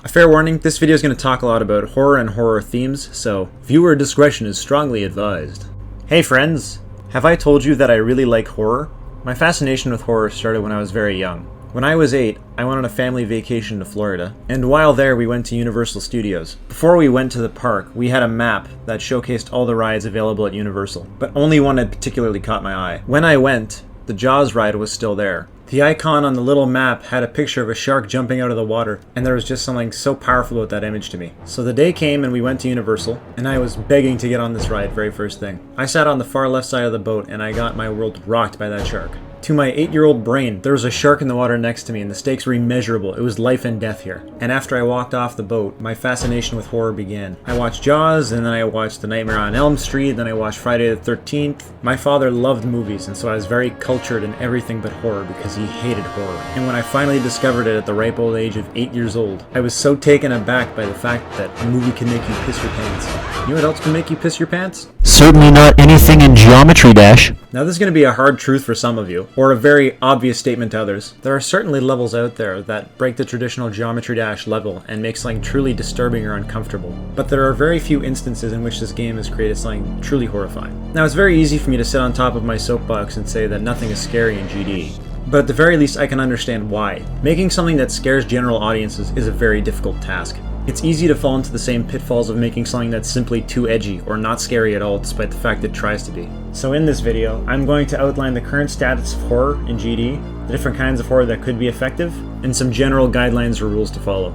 A fair warning, this video is going to talk a lot about horror and horror themes, so viewer discretion is strongly advised. Hey friends! Have I told you that I really like horror? My fascination with horror started when I was very young. When I was 8, I went on a family vacation to Florida, and while there we went to Universal Studios. Before we went to the park, we had a map that showcased all the rides available at Universal, but only one had particularly caught my eye. When I went, the Jaws ride was still there. The icon on the little map had a picture of a shark jumping out of the water, and there was just something so powerful about that image to me. So the day came and we went to Universal, and I was begging to get on this ride very first thing. I sat on the far left side of the boat and I got my world rocked by that shark. To my 8-year-old brain, there was a shark in the water next to me and the stakes were immeasurable. It was life and death here. And after I walked off the boat, my fascination with horror began. I watched Jaws, and then I watched The Nightmare on Elm Street, then I watched Friday the 13th. My father loved movies, and so I was very cultured in everything but horror because he hated horror. And when I finally discovered it at the ripe old age of 8 years old, I was so taken aback by the fact that a movie can make you piss your pants. You know what else can make you piss your pants? Certainly not anything in Geometry Dash. Now this is going to be a hard truth for some of you, or a very obvious statement to others. There are certainly levels out there that break the traditional Geometry Dash level and make something truly disturbing or uncomfortable. But there are very few instances in which this game has created something truly horrifying. Now it's very easy for me to sit on top of my soapbox and say that nothing is scary in GD. But at the very least I can understand why. Making something that scares general audiences is a very difficult task. It's easy to fall into the same pitfalls of making something that's simply too edgy or not scary at all despite the fact it tries to be. So in this video, I'm going to outline the current status of horror in GD, the different kinds of horror that could be effective, and some general guidelines or rules to follow.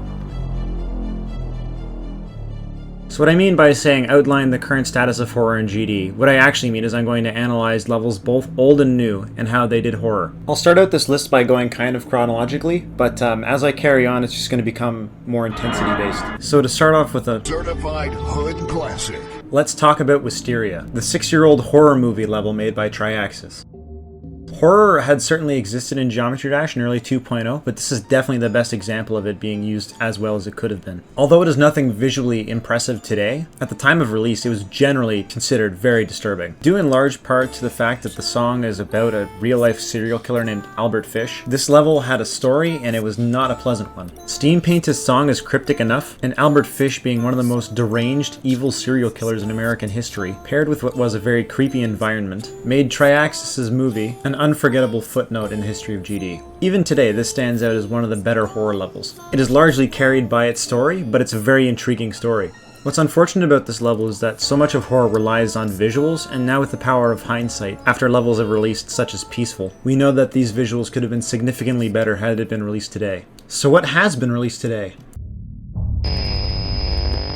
So what I mean by saying outline the current status of horror in GD, what I actually mean is I'm going to analyze levels both old and new and how they did horror. I'll start out this list by going kind of chronologically, but as I carry on it's just going to become more intensity based. So to start off with a certified hood classic, let's talk about Wisteria, the 6-year-old horror movie level made by Triaxis. Horror had certainly existed in Geometry Dash in early 2.0, but this is definitely the best example of it being used as well as it could have been. Although it is nothing visually impressive today, at the time of release it was generally considered very disturbing. Due in large part to the fact that the song is about a real-life serial killer named Albert Fish, this level had a story and it was not a pleasant one. Steam paints his song as cryptic enough, and Albert Fish being one of the most deranged, evil serial killers in American history, paired with what was a very creepy environment, made Triaxis' movie an unforgettable footnote in the history of GD. Even today, this stands out as one of the better horror levels. It is largely carried by its story, but it's a very intriguing story. What's unfortunate about this level is that so much of horror relies on visuals, and now with the power of hindsight, after levels have released such as Peaceful, we know that these visuals could have been significantly better had it been released today. So what has been released today?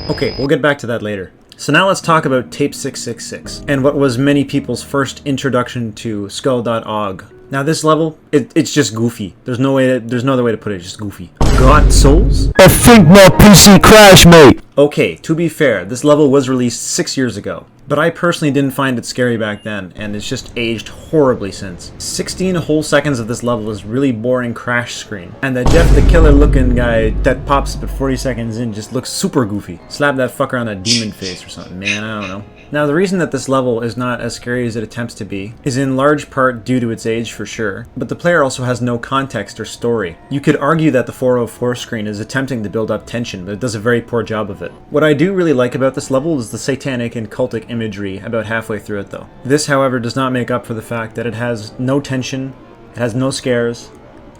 Okay, we'll get back to that later. So now let's talk about Tape 666, and what was many people's first introduction to Skull.og. Now this level, it's just goofy. There's no other way to put it, it's just goofy. Got souls? I think my PC crashed, mate! Okay, to be fair, this level was released 6 years ago, but I personally didn't find it scary back then, and it's just aged horribly since. 16 whole seconds of this level is really boring crash screen, and the Jeff the Killer looking guy that pops up at 40 seconds in just looks super goofy. Slap that fucker on a demon face or something, man, I don't know. Now the reason that this level is not as scary as it attempts to be is in large part due to its age for sure, but the player also has no context or story. You could argue that the 404 screen is attempting to build up tension, but it does a very poor job of it. What I do really like about this level is the satanic and cultic imagery about halfway through it though. This however does not make up for the fact that it has no tension, it has no scares,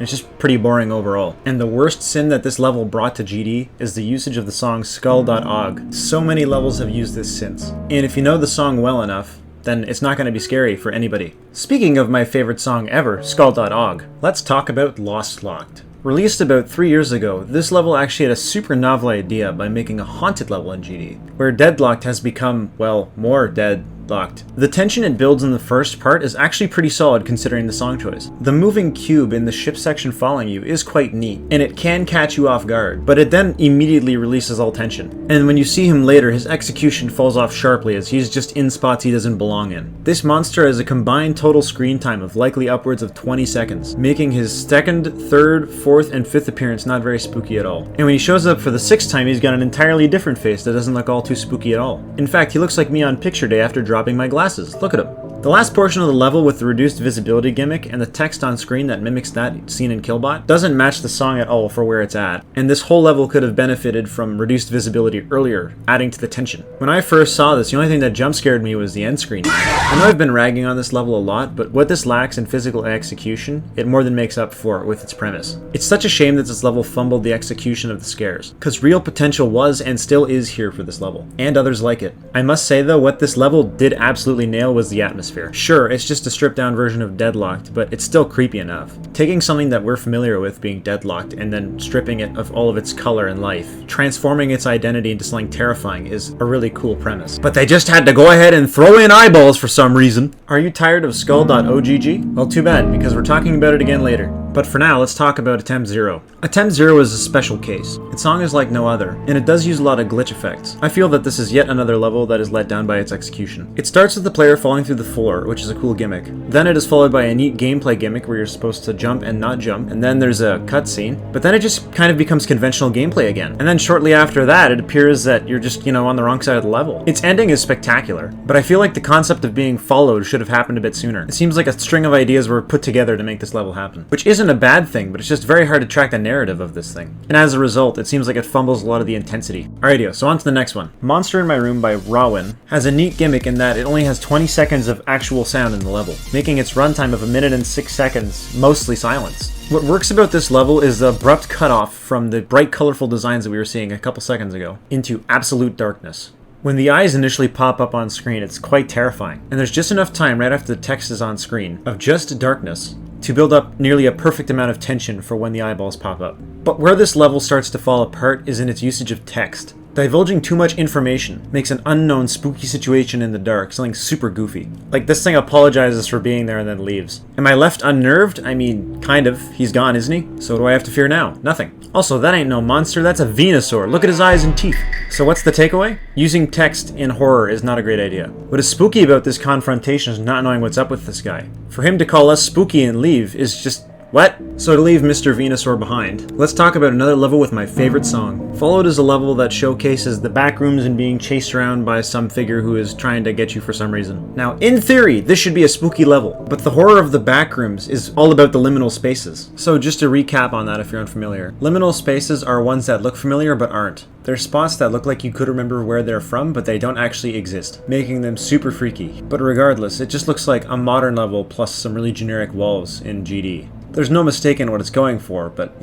it's just pretty boring overall. And the worst sin that this level brought to GD is the usage of the song Skull.og. So many levels have used this since. And if you know the song well enough, then it's not going to be scary for anybody. Speaking of my favorite song ever, Skull.og, let's talk about Lost Locked. Released about 3 years ago, this level actually had a super novel idea by making a haunted level in GD, where Deadlocked has become, well, more deadlocked. The tension it builds in the first part is actually pretty solid considering the song choice. The moving cube in the ship section following you is quite neat, and it can catch you off guard, but it then immediately releases all tension. And when you see him later, his execution falls off sharply as he's just in spots he doesn't belong in. This monster has a combined total screen time of likely upwards of 20 seconds, making his second, third, fourth, and fifth appearance not very spooky at all. And when he shows up for the 6th time, he's got an entirely different face that doesn't look all too spooky at all. In fact, he looks like me on picture day after dropping my glasses. Look at him. The last portion of the level with the reduced visibility gimmick and the text on screen that mimics that seen in Killbot doesn't match the song at all for where it's at, and this whole level could have benefited from reduced visibility earlier, adding to the tension. When I first saw this, the only thing that jump scared me was the end screen. I know I've been ragging on this level a lot, but what this lacks in physical execution, it more than makes up for with its premise. It's such a shame that this level fumbled the execution of the scares, because real potential was and still is here for this level, and others like it. I must say though, what this level did absolutely nail was the atmosphere. Sure, it's just a stripped down version of Deadlocked, but it's still creepy enough. Taking something that we're familiar with being deadlocked and then stripping it of all of its color and life, transforming its identity into something terrifying is a really cool premise. But they just had to go ahead and throw in eyeballs for some reason. Are you tired of skull.ogg? Well, too bad, because we're talking about it again later. But for now, let's talk about Attempt Zero. Attempt Zero is a special case. Its song is like no other, and it does use a lot of glitch effects. I feel that this is yet another level that is let down by its execution. It starts with the player falling through the floor, which is a cool gimmick. Then it is followed by a neat gameplay gimmick where you're supposed to jump and not jump, and then there's a cutscene, but then it just kind of becomes conventional gameplay again. And then shortly after that, it appears that you're just, on the wrong side of the level. Its ending is spectacular, but I feel like the concept of being followed should have happened a bit sooner. It seems like a string of ideas were put together to make this level happen, which isn't a bad thing, but it's just very hard to track the narrative of this thing. And as a result, it seems like it fumbles a lot of the intensity. Alrighty, so on to the next one. Monster in My Room by Rawin has a neat gimmick in that it only has 20 seconds of actual sound in the level, making its runtime of 1 minute and 6 seconds mostly silence. What works about this level is the abrupt cutoff from the bright colorful designs that we were seeing a couple seconds ago into absolute darkness. When the eyes initially pop up on screen, it's quite terrifying, and there's just enough time right after the text is on screen of just darkness to build up nearly a perfect amount of tension for when the eyeballs pop up. But where this level starts to fall apart is in its usage of text. Divulging too much information makes an unknown spooky situation in the dark something super goofy. Like this thing apologizes for being there and then leaves. Am I left unnerved? I mean, kind of. He's gone, isn't he? So what do I have to fear now? Nothing. Also, that ain't no monster, that's a Venusaur. Look at his eyes and teeth. So what's the takeaway? Using text in horror is not a great idea. What is spooky about this confrontation is not knowing what's up with this guy. For him to call us spooky and leave is just... what? So to leave Mr. Venusaur behind, let's talk about another level with my favorite song. Followed is a level that showcases the back rooms and being chased around by some figure who is trying to get you for some reason. Now, in theory, this should be a spooky level, but the horror of the back rooms is all about the liminal spaces. So just to recap on that if you're unfamiliar, liminal spaces are ones that look familiar but aren't. They're spots that look like you could remember where they're from, but they don't actually exist, making them super freaky. But regardless, it just looks like a modern level plus some really generic walls in GD. There's no mistaking what it's going for, but,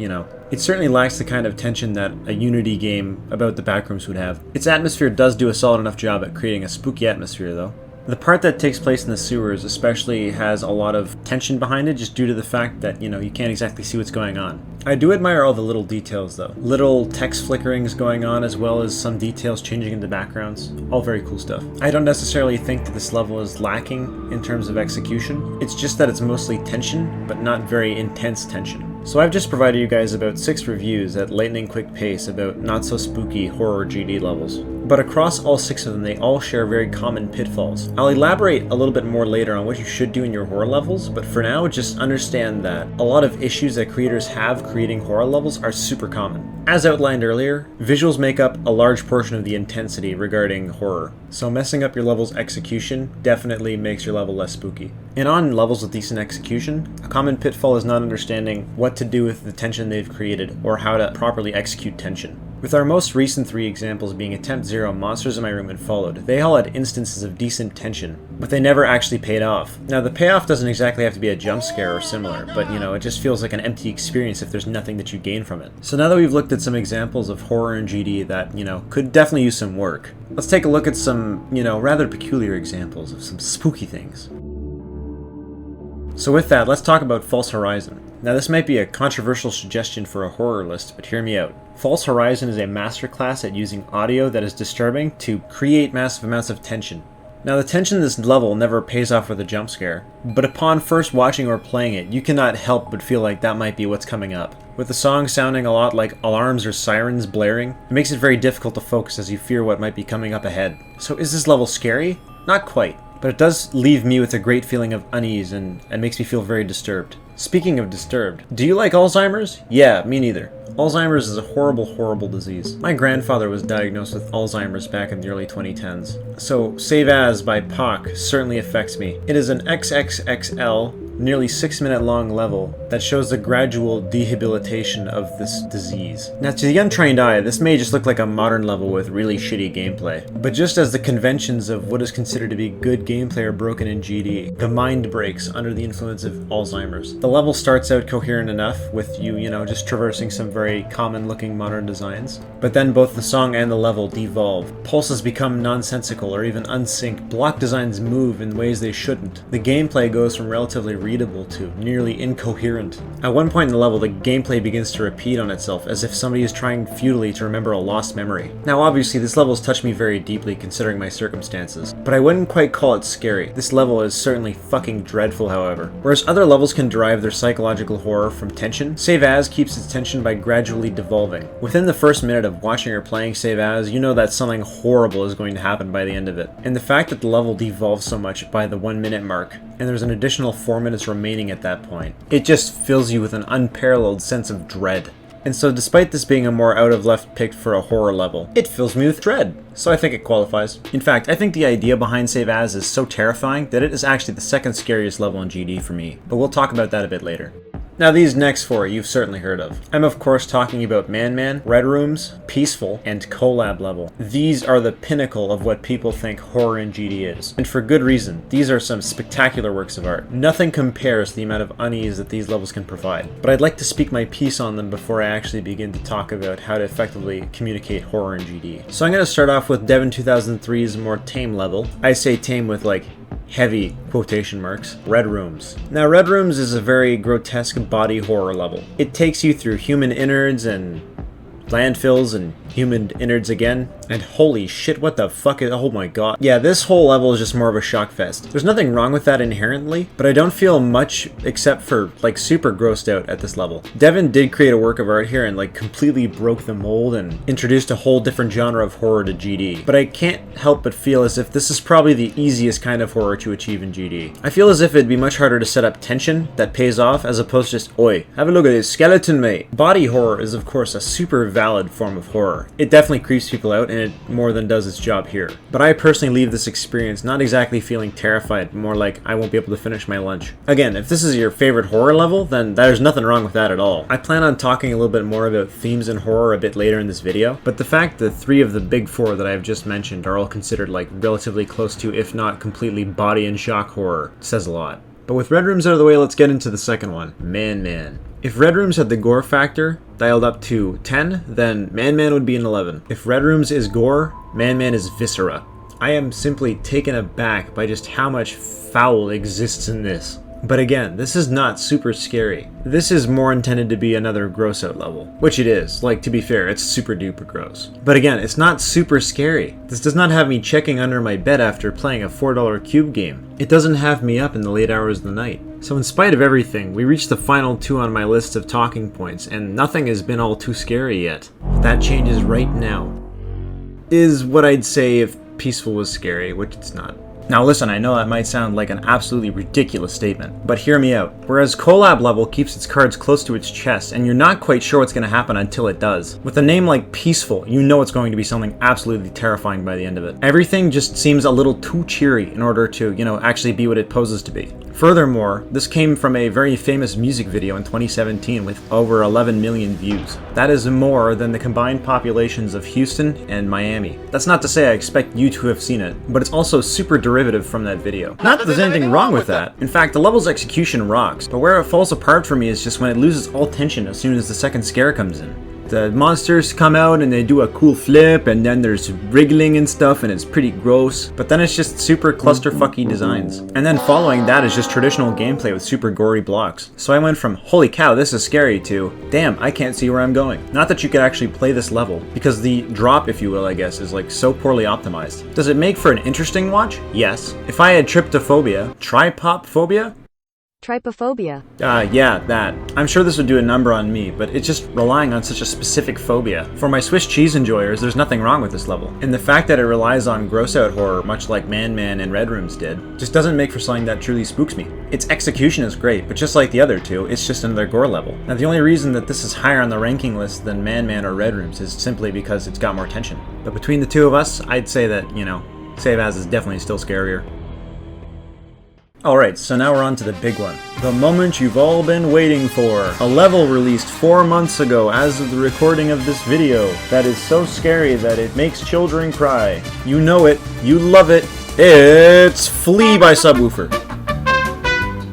it certainly lacks the kind of tension that a Unity game about the backrooms would have. Its atmosphere does do a solid enough job at creating a spooky atmosphere, though. The part that takes place in the sewers especially has a lot of tension behind it just due to the fact that, you can't exactly see what's going on. I do admire all the little details though. Little text flickerings going on as well as some details changing in the backgrounds. All very cool stuff. I don't necessarily think that this level is lacking in terms of execution. It's just that it's mostly tension, but not very intense tension. So I've just provided you guys about 6 reviews at lightning quick pace about not so spooky horror GD levels. But across all 6 of them, they all share very common pitfalls. I'll elaborate a little bit more later on what you should do in your horror levels, but for now, just understand that a lot of issues that creators have creating horror levels are super common. As outlined earlier, visuals make up a large portion of the intensity regarding horror, so messing up your level's execution definitely makes your level less spooky. And on levels with decent execution, a common pitfall is not understanding what to do with the tension they've created or how to properly execute tension. With our most recent 3 examples being Attempt Zero, Monsters in My Room, and Followed, they all had instances of decent tension, but they never actually paid off. Now, the payoff doesn't exactly have to be a jump scare or similar, but it just feels like an empty experience if there's nothing that you gain from it. So now that we've looked at some examples of horror in GD that, could definitely use some work, let's take a look at some, rather peculiar examples of some spooky things. So with that, let's talk about False Horizon. Now this might be a controversial suggestion for a horror list, but hear me out. False Horizon is a masterclass at using audio that is disturbing to create massive amounts of tension. Now the tension in this level never pays off with a jump scare, but upon first watching or playing it, you cannot help but feel like that might be what's coming up. With the song sounding a lot like alarms or sirens blaring, it makes it very difficult to focus as you fear what might be coming up ahead. So is this level scary? Not quite, but it does leave me with a great feeling of unease and makes me feel very disturbed. Speaking of disturbed, do you like Alzheimer's? Yeah, me neither. Alzheimer's is a horrible, horrible disease. My grandfather was diagnosed with Alzheimer's back in the early 2010s, so Save As by Pac certainly affects me. It is an XXXL, nearly 6-minute long level that shows the gradual dehabilitation of this disease. Now, to the untrained eye, this may just look like a modern level with really shitty gameplay, but just as the conventions of what is considered to be good gameplay are broken in GD, the mind breaks under the influence of Alzheimer's. The level starts out coherent enough with you know, just traversing some very common looking modern designs, but then both the song and the level devolve. Pulses become nonsensical or even unsynced. Block designs move in ways they shouldn't. The gameplay goes from relatively readable to nearly incoherent. At one point in the level, the gameplay begins to repeat on itself as if somebody is trying futilely to remember a lost memory. Now obviously this level has touched me very deeply considering my circumstances, but I wouldn't quite call it scary. This level is certainly fucking dreadful, however. Whereas other levels can derive their psychological horror from tension, Save As keeps its tension by gradually devolving. Within the first minute of watching or playing Save As, you know that something horrible is going to happen by the end of it. And the fact that the level devolves so much by the 1 minute mark, and there's an additional 4 minutes remaining at that point, it just fills you with an unparalleled sense of dread. And so despite this being a more out of left pick for a horror level, it fills me with dread. So I think it qualifies. In fact, I think the idea behind Save As is so terrifying that it is actually the second scariest level in GD for me, but we'll talk about that a bit later. Now these next four you've certainly heard of. I'm of course talking about Man Man, Red Rooms, Peaceful, and Collab Level. These are the pinnacle of what people think horror in GD is. And for good reason. These are some spectacular works of art. Nothing compares to the amount of unease that these levels can provide. But I'd like to speak my piece on them before I actually begin to talk about how to effectively communicate horror in GD. So I'm going to start off with Devon 2003's more tame level. I say tame with like heavy quotation marks. Red Rooms. Now Red Rooms is a very grotesque body horror level. It takes you through human innards and landfills and human innards again, and holy shit, what the fuck is— oh my god. Yeah, this whole level is just more of a shock fest. There's nothing wrong with that inherently, but I don't feel much except for like super grossed out at this level. Devon did create a work of art here and like completely broke the mold and introduced a whole different genre of horror to GD, but I can't help but feel as if this is probably the easiest kind of horror to achieve in GD. I feel as if it'd be much harder to set up tension that pays off as opposed to just, oi, have a look at this skeleton, mate. Body horror is of course a super valid form of horror. It definitely creeps people out, and it more than does its job here. But I personally leave this experience not exactly feeling terrified, more like I won't be able to finish my lunch. Again, if this is your favorite horror level, then there's nothing wrong with that at all. I plan on talking a little bit more about themes in horror a bit later in this video, but the fact that 3 of the big 4 that I've just mentioned are all considered like relatively close to, if not completely body and shock horror, says a lot. But with Red Rooms out of the way, let's get into the second one, Man Man. If Red Rooms had the gore factor dialed up to 10, then Man Man would be an 11. If Red Rooms is gore, Man Man is viscera. I am simply taken aback by just how much foul exists in this. But again, this is not super scary. This is more intended to be another gross out level, which it is. Like, to be fair, it's super duper gross. But again, it's not super scary. This does not have me checking under my bed after playing a $4 cube game. It doesn't have me up in the late hours of the night. So in spite of everything, we reached the final 2 on my list of talking points, and nothing has been all too scary yet. That changes right now. Is what I'd say if Peaceful was scary, which it's not. Now listen, I know that might sound like an absolutely ridiculous statement, but hear me out. Whereas Collab Level keeps its cards close to its chest, and you're not quite sure what's going to happen until it does. With a name like Peaceful, you know it's going to be something absolutely terrifying by the end of it. Everything just seems a little too cheery in order to, actually be what it poses to be. Furthermore, this came from a very famous music video in 2017 with over 11 million views. That is more than the combined populations of Houston and Miami. That's not to say I expect you to have seen it, but it's also super derivative from that video. Not that there's anything wrong with that. In fact, the level's execution rocks, but where it falls apart for me is just when it loses all tension as soon as the second scare comes in. The monsters come out and they do a cool flip, and then there's wriggling and stuff, and it's pretty gross. But then it's just super clusterfucky designs. And then following that is just traditional gameplay with super gory blocks. So I went from, holy cow, this is scary, to, damn, I can't see where I'm going. Not that you could actually play this level, because the drop, if you will, I guess, is like so poorly optimized. Does it make for an interesting watch? Yes. If I had trypophobia, Trypophobia. Yeah, that. I'm sure this would do a number on me, but it's just relying on such a specific phobia. For my Swiss cheese enjoyers, there's nothing wrong with this level. And the fact that it relies on gross-out horror, much like Man and Red Rooms did, just doesn't make for something that truly spooks me. Its execution is great, but just like the other two, it's just another gore level. Now, the only reason that this is higher on the ranking list than Man or Red Rooms is simply because it's got more tension. But between the two of us, I'd say that, Save As is definitely still scarier. Alright, so now we're on to the big one. The moment you've all been waiting for. A level released 4 months ago as of the recording of this video that is so scary that it makes children cry. You know it, you love it, it's Flee by Subwoofer.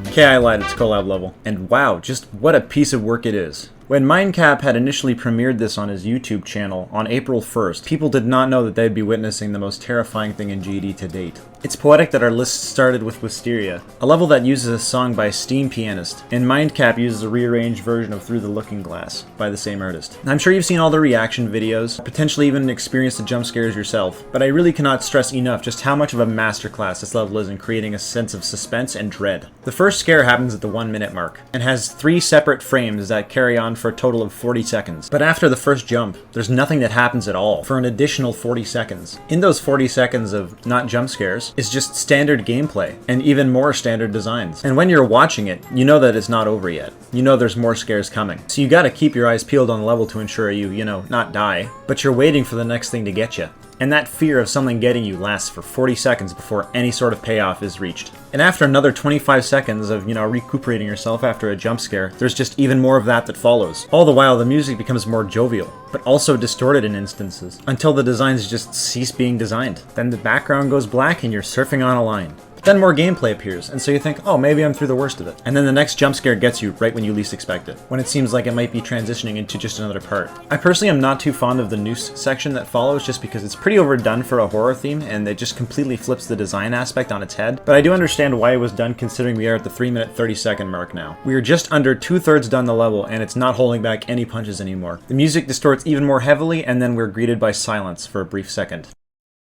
Okay, I lied, it's collab level. And wow, just what a piece of work it is. When Mindcap had initially premiered this on his YouTube channel on April 1st, people did not know that they'd be witnessing the most terrifying thing in GD to date. It's poetic that our list started with Wisteria, a level that uses a song by Steam Pianist, and Mindcap uses a rearranged version of Through the Looking Glass by the same artist. I'm sure you've seen all the reaction videos, potentially even experienced the jump scares yourself, but I really cannot stress enough just how much of a masterclass this level is in creating a sense of suspense and dread. The first scare happens at the 1 minute mark, and has 3 separate frames that carry on for a total of 40 seconds. But after the first jump, there's nothing that happens at all for an additional 40 seconds. In those 40 seconds of not jump scares is just standard gameplay and even more standard designs. And when you're watching it, you know that it's not over yet. You know there's more scares coming. So you gotta keep your eyes peeled on the level to ensure you not die, but you're waiting for the next thing to get you. And that fear of something getting you lasts for 40 seconds before any sort of payoff is reached. And after another 25 seconds of, recuperating yourself after a jump scare, there's just even more of that follows. All the while, the music becomes more jovial, but also distorted in instances, until the designs just cease being designed. Then the background goes black and you're surfing on a line. Then more gameplay appears, and so you think, oh, maybe I'm through the worst of it. And then the next jump scare gets you right when you least expect it, when it seems like it might be transitioning into just another part. I personally am not too fond of the noose section that follows, just because it's pretty overdone for a horror theme, and it just completely flips the design aspect on its head. But I do understand why it was done, considering we are at the 3 minute 30 second mark now. We are just under 2/3 done the level, and it's not holding back any punches anymore. The music distorts even more heavily, and then we're greeted by silence for a brief second.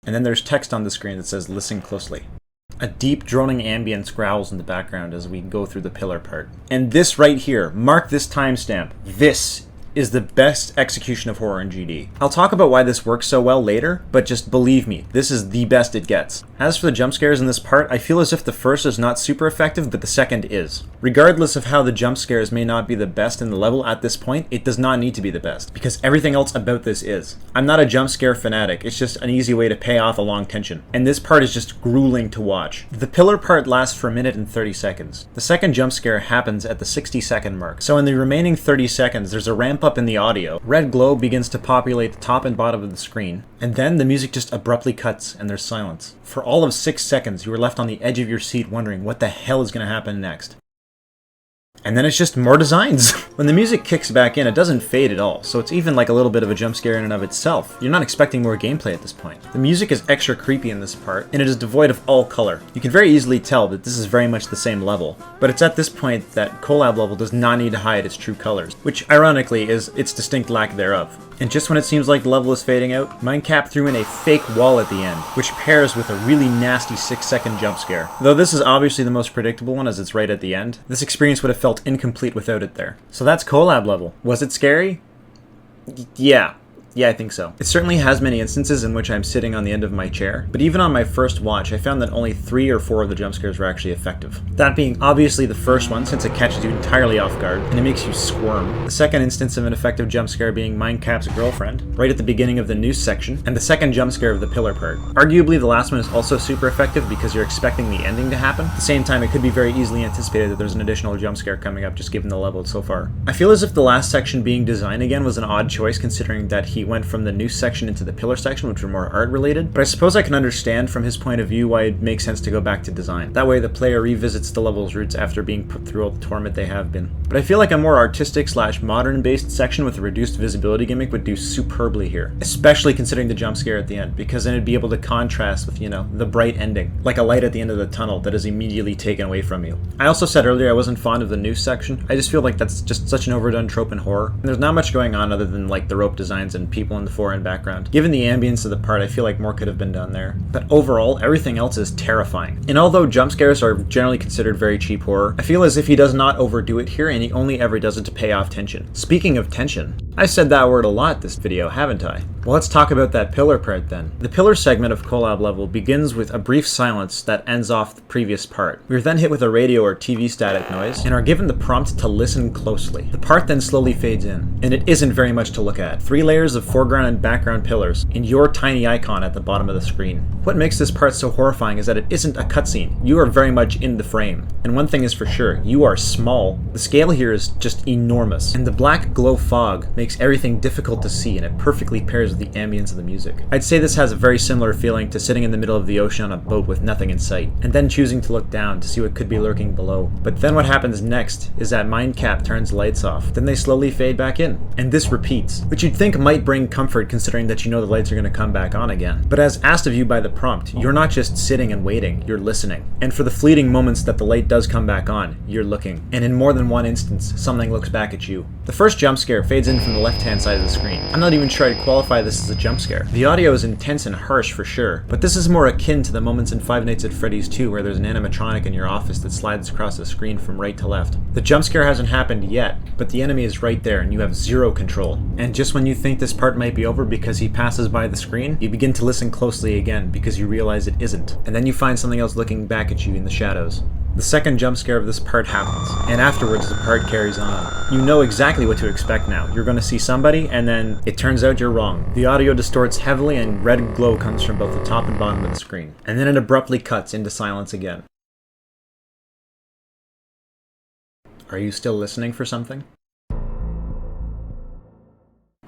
And then there's text on the screen that says, "Listen closely." A deep droning ambience growls in the background as we go through the pillar part. And this right here, mark this timestamp, this is the best execution of horror in GD. I'll talk about why this works so well later, but just believe me, this is the best it gets. As for the jump scares in this part, I feel as if the first is not super effective, but the second is. Regardless of how the jump scares may not be the best in the level at this point, it does not need to be the best, because everything else about this is. I'm not a jump scare fanatic, it's just an easy way to pay off a long tension, and this part is just grueling to watch. The pillar part lasts for 1 minute and 30 seconds. The second jump scare happens at the 60-second mark, so in the remaining 30 seconds there's a ramp up in the audio. Red glow begins to populate the top and bottom of the screen, and then the music just abruptly cuts and there's silence. For all of 6 seconds you are left on the edge of your seat wondering what the hell is going to happen next. And then it's just more designs. When the music kicks back in, it doesn't fade at all, so it's even like a little bit of a jump scare in and of itself. You're not expecting more gameplay at this point. The music is extra creepy in this part, and it is devoid of all color. You can very easily tell that this is very much the same level, but it's at this point that collab level does not need to hide its true colors, which ironically is its distinct lack thereof. And just when it seems like the level is fading out, Mindcap threw in a fake wall at the end, which pairs with a really nasty 6-second jump scare. Though this is obviously the most predictable one as it's right at the end, this experience would have felt incomplete without it there. So that's collab level. Was it scary? Yeah, I think so. It certainly has many instances in which I'm sitting on the end of my chair, but even on my first watch, I found that only 3 or 4 of the jump scares were actually effective. That being obviously the first one, since it catches you entirely off guard, and it makes you squirm. The second instance of an effective jump scare being Mindcap's girlfriend, right at the beginning of the noose section, and the second jump scare of the pillar part. Arguably, the last one is also super effective because you're expecting the ending to happen. At the same time, it could be very easily anticipated that there's an additional jump scare coming up just given the level so far. I feel as if the last section being design again was an odd choice considering that he went from the noose section into the pillar section, which were more art related, but I suppose I can understand from his point of view why it makes sense to go back to design. That way the player revisits the level's roots after being put through all the torment they have been. But I feel like a more artistic / modern based section with a reduced visibility gimmick would do superbly here, especially considering the jump scare at the end, because then it'd be able to contrast with, the bright ending, like a light at the end of the tunnel that is immediately taken away from you. I also said earlier I wasn't fond of the noose section. I just feel like that's just such an overdone trope in horror, and there's not much going on other than like the rope designs and people in the fore and background. Given the ambience of the part, I feel like more could have been done there. But overall, everything else is terrifying. And although jump scares are generally considered very cheap horror, I feel as if he does not overdo it here, and he only ever does it to pay off tension. Speaking of tension, I've said that word a lot this video, haven't I? Well, let's talk about that pillar part then. The pillar segment of collab level begins with a brief silence that ends off the previous part. We are then hit with a radio or TV static noise, and are given the prompt to listen closely. The part then slowly fades in, and it isn't very much to look at. 3 layers of foreground and background pillars, and your tiny icon at the bottom of the screen. What makes this part so horrifying is that it isn't a cutscene. You are very much in the frame. And one thing is for sure, you are small. The scale here is just enormous, and the black glow fog makes everything difficult to see, and it perfectly pairs with the ambience of the music. I'd say this has a very similar feeling to sitting in the middle of the ocean on a boat with nothing in sight, and then choosing to look down to see what could be lurking below. But then what happens next is that Mindcap turns lights off, then they slowly fade back in, and this repeats, which you'd think might bring comfort considering that you know the lights are going to come back on again. But as asked of you by the prompt, you're not just sitting and waiting, you're listening. And for the fleeting moments that the light does come back on, you're looking. And in more than one instance, something looks back at you. The first jump scare fades in from the left-hand side of the screen. I'm not even sure I'd qualify this as a jump scare. The audio is intense and harsh for sure, but this is more akin to the moments in Five Nights at Freddy's 2 where there's an animatronic in your office that slides across the screen from right to left. The jump scare hasn't happened yet, but the enemy is right there and you have zero control. And just when you think this part might be over because he passes by the screen, you begin to listen closely again because you realize it isn't. And then you find something else looking back at you in the shadows. The second jump scare of this part happens, and afterwards the part carries on. You know exactly what to expect now. You're going to see somebody, and then it turns out you're wrong. The audio distorts heavily and red glow comes from both the top and bottom of the screen. And then it abruptly cuts into silence again. Are you still listening for something?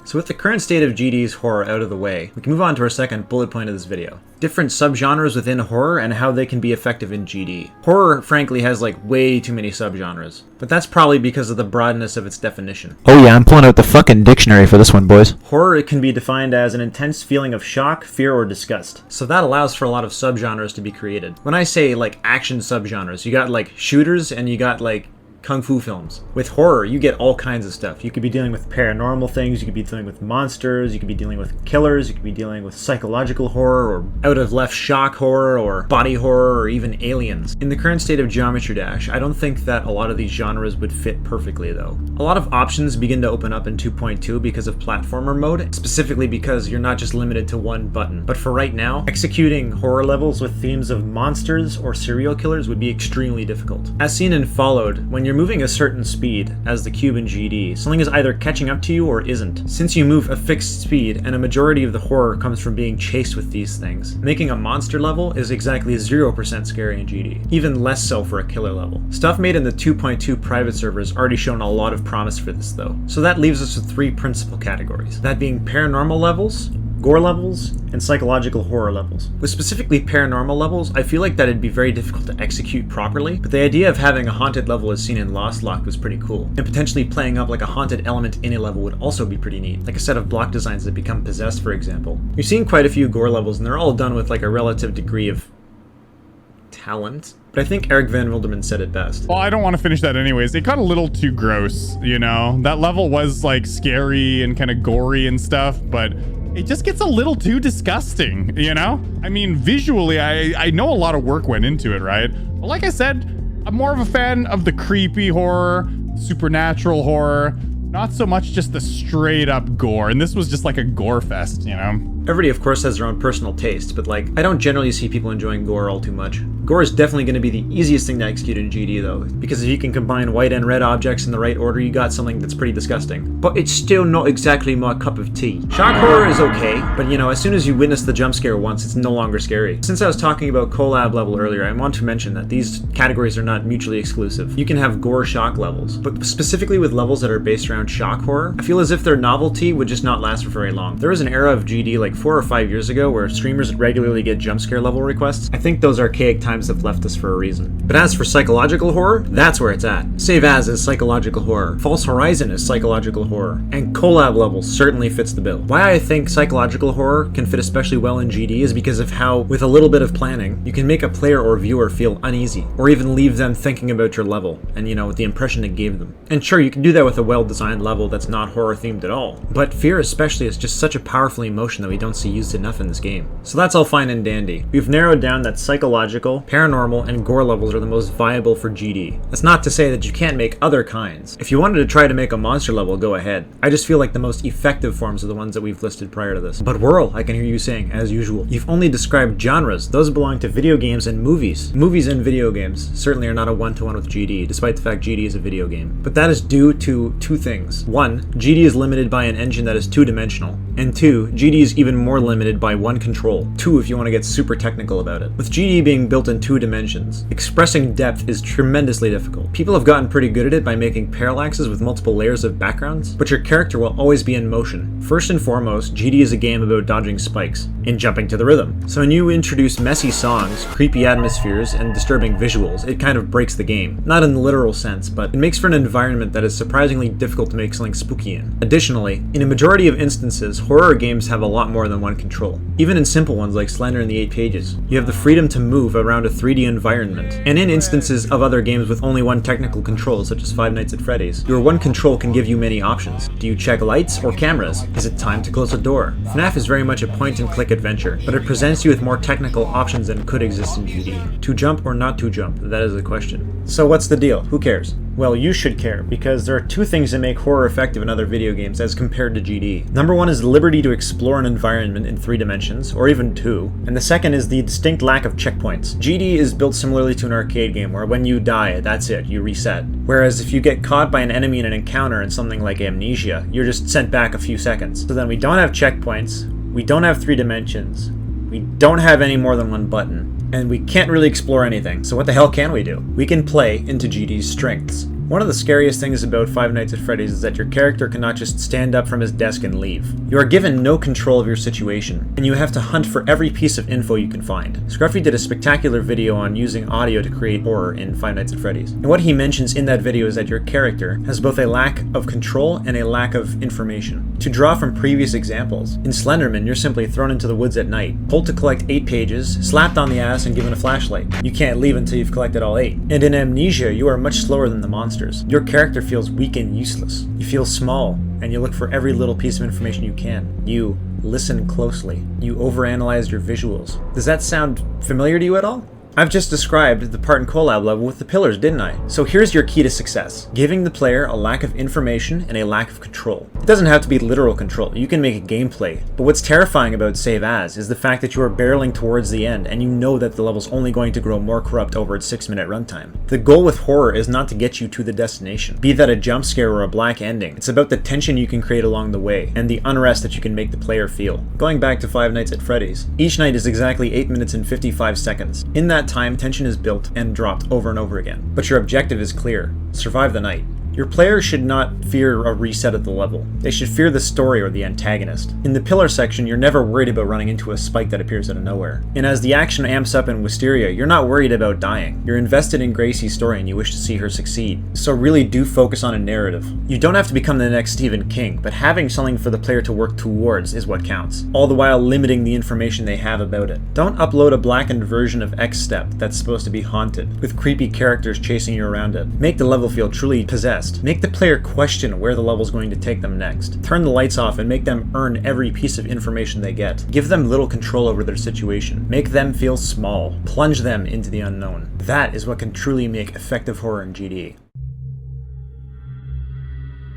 So with the current state of GD's horror out of the way, we can move on to our second bullet point of this video. Different subgenres within horror and how they can be effective in GD. Horror, frankly, has like way too many subgenres, but that's probably because of the broadness of its definition. Oh yeah, I'm pulling out the fucking dictionary for this one, boys. Horror can be defined as an intense feeling of shock, fear, or disgust. So that allows for a lot of subgenres to be created. When I say like action subgenres, you got like shooters and you got like kung fu films. With horror, you get all kinds of stuff. You could be dealing with paranormal things, you could be dealing with monsters, you could be dealing with killers, you could be dealing with psychological horror, or out of left shock horror, or body horror, or even aliens. In the current state of Geometry Dash, I don't think that a lot of these genres would fit perfectly though. A lot of options begin to open up in 2.2 because of platformer mode, specifically because you're not just limited to one button. But for right now, executing horror levels with themes of monsters or serial killers would be extremely difficult. As seen in Followed, when you're moving a certain speed, as the cube in GD, something is either catching up to you or isn't. Since you move a fixed speed, and a majority of the horror comes from being chased with these things, making a monster level is exactly 0% scary in GD, even less so for a killer level. Stuff made in the 2.2 private servers already shown a lot of promise for this though. So that leaves us with 3 principal categories, that being paranormal levels, gore levels, and psychological horror levels. With specifically paranormal levels, I feel like that it'd be very difficult to execute properly, but the idea of having a haunted level as seen in Lost Lock was pretty cool, and potentially playing up like a haunted element in a level would also be pretty neat, like a set of block designs that become possessed, for example. We've seen quite a few gore levels, and they're all done with like a relative degree of talent. But I think Eric Van Wilderman said it best. Well, I don't want to finish that anyways. It got a little too gross, you know? That level was like scary and kind of gory and stuff, but it just gets a little too disgusting, you know? I mean, visually, I know a lot of work went into it, right? But like I said, I'm more of a fan of the creepy horror, supernatural horror, not so much just the straight up gore. And this was just like a gore fest, you know? Everybody, of course, has their own personal taste, but like, I don't generally see people enjoying gore all too much. Gore is definitely going to be the easiest thing to execute in GD though, because if you can combine white and red objects in the right order, you got something that's pretty disgusting. But it's still not exactly my cup of tea. Shock horror is okay, but you know, as soon as you witness the jump scare once, it's no longer scary. Since I was talking about collab level earlier, I want to mention that these categories are not mutually exclusive. You can have gore shock levels, but specifically with levels that are based around shock horror, I feel as if their novelty would just not last for very long. There was an era of GD like like 4 or 5 years ago where streamers regularly get jump scare level requests, I think those archaic times have left us for a reason. But as for psychological horror, that's where it's at. Save As is psychological horror, False Horizon is psychological horror, and collab level certainly fits the bill. Why I think psychological horror can fit especially well in GD is because of how, with a little bit of planning, you can make a player or viewer feel uneasy, or even leave them thinking about your level, and the impression it gave them. And sure, you can do that with a well-designed level that's not horror-themed at all, but fear especially is just such a powerful emotion that we don't see used enough in this game. So that's all fine and dandy. We've narrowed down that psychological, paranormal, and gore levels are the most viable for GD. That's not to say that you can't make other kinds. If you wanted to try to make a monster level, go ahead. I just feel like the most effective forms are the ones that we've listed prior to this. But Whirl, I can hear you saying, as usual, you've only described genres. Those belong to video games and movies. Movies and video games certainly are not a one-to-one with GD, despite the fact GD is a video game. But that is due to two things. One, GD is limited by an engine that is two-dimensional. And two, GD is even more limited by one control. Two, if you want to get super technical about it. With GD being built in 2 dimensions, expressing depth is tremendously difficult. People have gotten pretty good at it by making parallaxes with multiple layers of backgrounds, but your character will always be in motion. First and foremost, GD is a game about dodging spikes and jumping to the rhythm. So when you introduce messy songs, creepy atmospheres, and disturbing visuals, it kind of breaks the game. Not in the literal sense, but it makes for an environment that is surprisingly difficult to make something spooky in. Additionally, in a majority of instances, horror games have a lot more than one control. Even in simple ones like Slender and the 8 Pages, you have the freedom to move around a 3D environment. And in instances of other games with only one technical control, such as Five Nights at Freddy's, your one control can give you many options. Do you check lights or cameras? Is it time to close a door? FNAF is very much a point-and-click adventure, but it presents you with more technical options than could exist in GD. To jump or not to jump? That is the question. So what's the deal? Who cares? Well, you should care, because there are two things that make horror effective in other video games as compared to GD. Number one is the liberty to explore an environment in 3 dimensions, or even 2, and the second is the distinct lack of checkpoints. GD is built similarly to an arcade game, where when you die, that's it, you reset. Whereas if you get caught by an enemy in an encounter in something like Amnesia, you're just sent back a few seconds. So then we don't have checkpoints, we don't have 3 dimensions, we don't have any more than one button, and we can't really explore anything, so what the hell can we do? We can play into GD's strengths. One of the scariest things about Five Nights at Freddy's is that your character cannot just stand up from his desk and leave. You are given no control of your situation, and you have to hunt for every piece of info you can find. Scruffy did a spectacular video on using audio to create horror in Five Nights at Freddy's, and what he mentions in that video is that your character has both a lack of control and a lack of information. To draw from previous examples, in Slenderman you're simply thrown into the woods at night, told to collect 8 pages, slapped on the ass and given a flashlight. You can't leave until you've collected all 8. And in Amnesia you are much slower than the monster. Your character feels weak and useless. You feel small, and you look for every little piece of information you can. You listen closely. You overanalyze your visuals. Does that sound familiar to you at all? I've just described the part in collab level with the pillars, didn't I? So here's your key to success. Giving the player a lack of information and a lack of control. It doesn't have to be literal control, you can make a gameplay. But what's terrifying about Save As is the fact that you are barreling towards the end and you know that the level's only going to grow more corrupt over its 6-minute runtime. The goal with horror is not to get you to the destination, be that a jump scare or a black ending. It's about the tension you can create along the way and the unrest that you can make the player feel. Going back to Five Nights at Freddy's, each night is exactly 8 minutes and 55 seconds. In that time, tension is built and dropped over and over again. But your objective is clear: survive the night. Your players should not fear a reset of the level. They should fear the story or the antagonist. In the pillar section, you're never worried about running into a spike that appears out of nowhere. And as the action amps up in Wisteria, you're not worried about dying. You're invested in Gracie's story and you wish to see her succeed. So really do focus on a narrative. You don't have to become the next Stephen King, but having something for the player to work towards is what counts, all the while limiting the information they have about it. Don't upload a blackened version of X-Step that's supposed to be haunted, with creepy characters chasing you around it. Make the level feel truly possessed. Make the player question where the level's going to take them next. Turn the lights off and make them earn every piece of information they get. Give them little control over their situation. Make them feel small. Plunge them into the unknown. That is what can truly make effective horror in GD.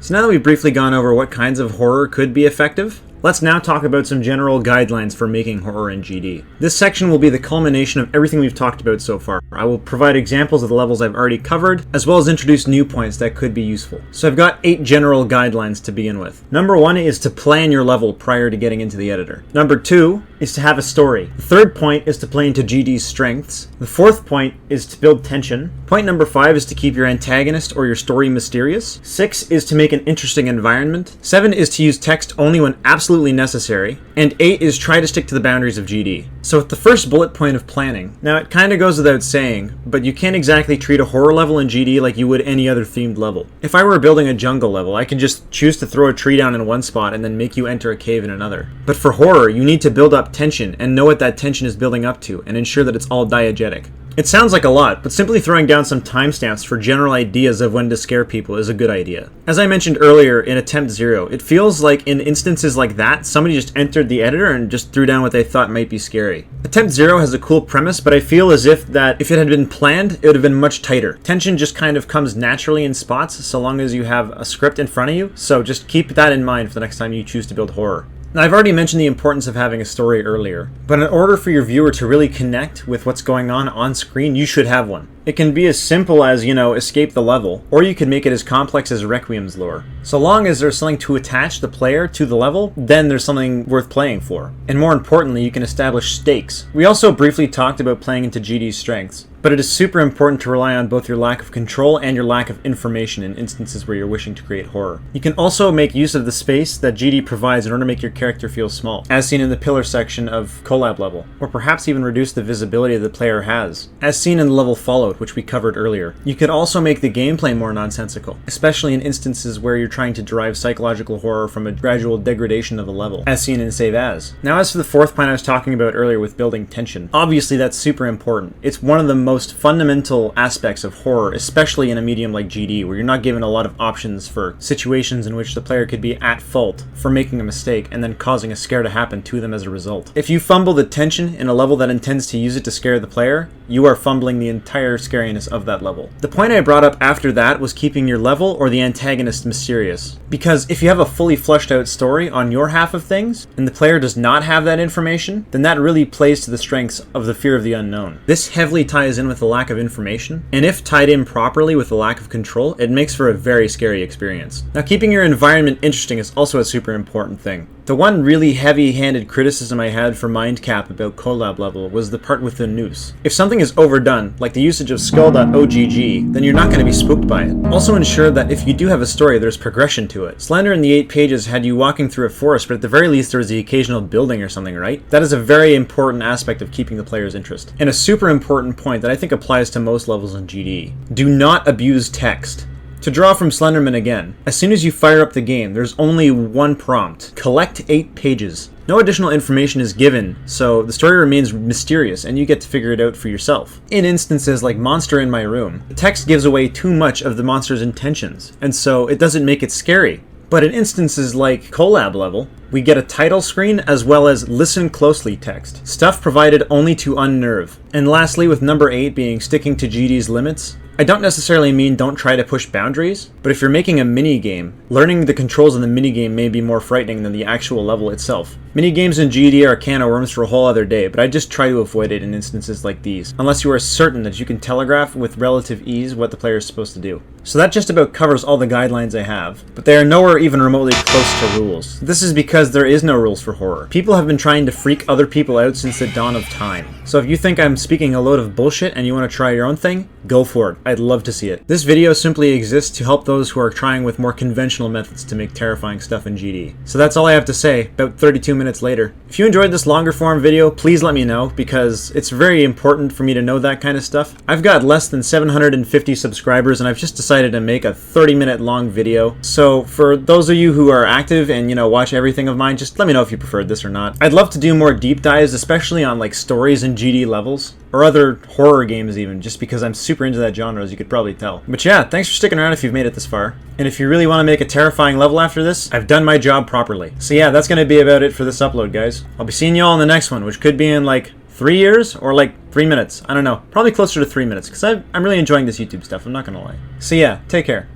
So now that we've briefly gone over what kinds of horror could be effective, let's now talk about some general guidelines for making horror in GD. This section will be the culmination of everything we've talked about so far. I will provide examples of the levels I've already covered, as well as introduce new points that could be useful. So I've got 8 general guidelines to begin with. Number 1 is to plan your level prior to getting into the editor. Number 2 is to have a story. The third point is to play into GD's strengths. The fourth point is to build tension. Point number 5 is to keep your antagonist or your story mysterious. 6 is to make an interesting environment. 7 is to use text only when absolutely necessary. And 8 is try to stick to the boundaries of GD. So with the first bullet point of planning, now it kind of goes without saying, but you can't exactly treat a horror level in GD like you would any other themed level. If I were building a jungle level, I can just choose to throw a tree down in one spot and then make you enter a cave in another. But for horror, you need to build up tension and know what that tension is building up to and ensure that it's all diegetic. It sounds like a lot, but simply throwing down some timestamps for general ideas of when to scare people is a good idea. As I mentioned earlier in Attempt 0, it feels like in instances like that, somebody just entered the editor and just threw down what they thought might be scary. Attempt 0 has a cool premise, but I feel as if it had been planned, it would have been much tighter. Tension just kind of comes naturally in spots so long as you have a script in front of you, so just keep that in mind for the next time you choose to build horror. Now, I've already mentioned the importance of having a story earlier, but in order for your viewer to really connect with what's going on screen, you should have one. It can be as simple as, escape the level, or you could make it as complex as Requiem's lore. So long as there's something to attach the player to the level, then there's something worth playing for. And more importantly, you can establish stakes. We also briefly talked about playing into GD's strengths, but it is super important to rely on both your lack of control and your lack of information in instances where you're wishing to create horror. You can also make use of the space that GD provides in order to make your character feel small, as seen in the pillar section of Collab level, or perhaps even reduce the visibility the player has, as seen in the level Fallout, which we covered earlier. You could also make the gameplay more nonsensical, especially in instances where you're trying to derive psychological horror from a gradual degradation of a level, as seen in Save As. Now, as for the fourth point I was talking about earlier with building tension, obviously that's super important. It's one of the most fundamental aspects of horror, especially in a medium like GD, where you're not given a lot of options for situations in which the player could be at fault for making a mistake and then causing a scare to happen to them as a result. If you fumble the tension in a level that intends to use it to scare the player, you are fumbling the entire scariness of that level. The point I brought up after that was keeping your level or the antagonist mysterious. Because if you have a fully fleshed out story on your half of things, and the player does not have that information, then that really plays to the strengths of the fear of the unknown. This heavily ties in with the lack of information, and if tied in properly with the lack of control, it makes for a very scary experience. Now, keeping your environment interesting is also a super important thing. The one really heavy-handed criticism I had for Mindcap about Collab level was the part with the noose. If something is overdone, like the usage of skull.ogg, then you're not going to be spooked by it. Also ensure that if you do have a story, there's progression to it. Slender in the 8 pages had you walking through a forest, but at the very least there was the occasional building or something, right? That is a very important aspect of keeping the player's interest. And a super important point that I think applies to most levels in GD. Do not abuse text. To draw from Slenderman again, as soon as you fire up the game, there's only one prompt. Collect 8 pages. No additional information is given, so the story remains mysterious and you get to figure it out for yourself. In instances like Monster in My Room, the text gives away too much of the monster's intentions, and so it doesn't make it scary. But in instances like Collab level, we get a title screen as well as listen closely text, stuff provided only to unnerve. And lastly, with number 8 being sticking to GD's limits, I don't necessarily mean don't try to push boundaries, but if you're making a mini-game, learning the controls in the mini-game may be more frightening than the actual level itself. Mini-games in GD are a can of worms for a whole other day, but I just try to avoid it in instances like these, unless you are certain that you can telegraph with relative ease what the player is supposed to do. So that just about covers all the guidelines I have, but they are nowhere even remotely close to rules. This is because there is no rules for horror. People have been trying to freak other people out since the dawn of time. So if you think I'm speaking a load of bullshit and you want to try your own thing, go for it. I'd love to see it. This video simply exists to help those who are trying with more conventional methods to make terrifying stuff in GD. So that's all I have to say, about 32 minutes later. If you enjoyed this longer form video, please let me know, because it's very important for me to know that kind of stuff. I've got less than 750 subscribers and I've just decided to make a 30-minute long video. So for those of you who are active and, watch everything of mine, just let me know if you preferred this or not. I'd love to do more deep dives, especially on like stories in GD levels, or other horror games even, just because I'm super into that genre, as you could probably tell. But yeah, thanks for sticking around if you've made it this far. And if you really want to make a terrifying level after this, I've done my job properly. So yeah, that's going to be about it for this upload, guys. I'll be seeing y'all in the next one, which could be in like 3 years or like 3 minutes. I don't know. Probably closer to 3 minutes, because I'm really enjoying this YouTube stuff, I'm not going to lie. So yeah, take care.